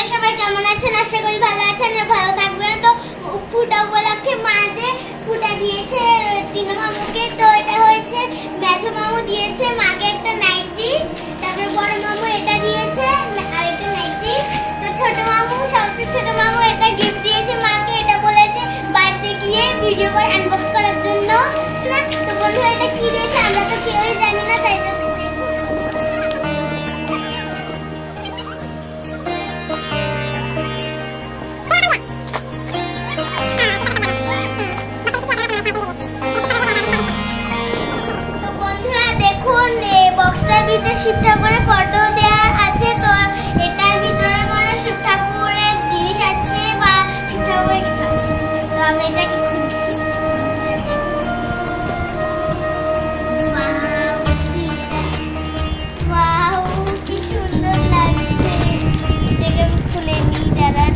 আপনারা সবাই কেমন আছেন? আশা করি ভালো আছেন আর ভালো থাকবেন। তো ফুটা উপলক্ষে মা যে ফুটা দিয়েছে তিন মামুকে, তো এটা হয়েছে মেজো মামু দিয়েছে মাকে একটা নাইটি, তারপর বড় মামু এটা দিয়েছে আর একটা নাইটি। তো ছোট মামু, সবচেয়ে ছোট মামু এটা গিফট দিয়েছে মাকে, এটা বলেছে বাড়িতে গিয়ে ভিডিও করে আনবক্স করার জন্য। না তো বন্ধুরা এটা কি দিয়েছে আমরা তো কেউই জানি না, তাই তো শিব ঠাকুরের ফটো দেওয়া আছে। তো এটার ভিতরে মনে শিব ঠাকুরের জিনিস আছে বা শিব ঠাকুরের কিছু আছে। তো আমি এটাকে খুলছি। ওয়াও, কি সুন্দর লাগছে। এটাকে আমি খুলে নিই, দাঁড়ান।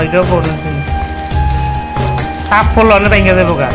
এটা বড় জিনিস সাপ পড়লো না ভেঙে দেবো গা।